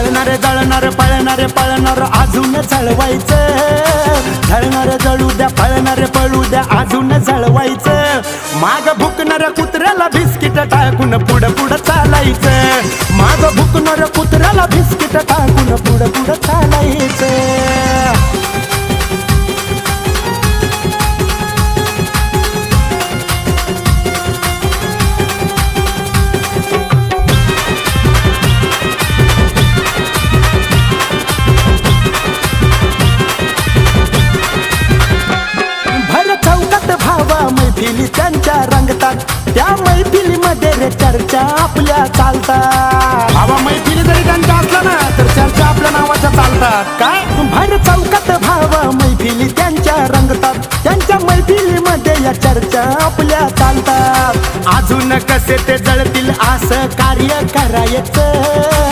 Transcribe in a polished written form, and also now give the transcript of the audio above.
जळणारे जळणारे पळणारे पळणार अजून जळवायचं, जळणारे जळू द्या पळणारे पळू द्या अजून जळवायचं, माग भुकणाऱ्या कुत्र्याला बिस्किट टाकून पुढं पुढं चालायचं, माग भुकणाऱ्या कुत्र्याला बिस्किट टाकून पुढं पुढं चालायचं. मैफिली त्यांच्या रंगतात, त्या मैफिलीमध्ये रे चर्चा आपल्या चालतात. भावा मैफिली जरी त्यांच्या असल्या ना तर चर्चा आपल्या नावाच्या चालतात. काय भर चौकात भावा मैफिली त्यांच्या रंगतात, त्यांच्या मैफिलीमध्ये या चर्चा आपल्या चालतात. अजून कसे ते जळतील असं कार्य करायचं,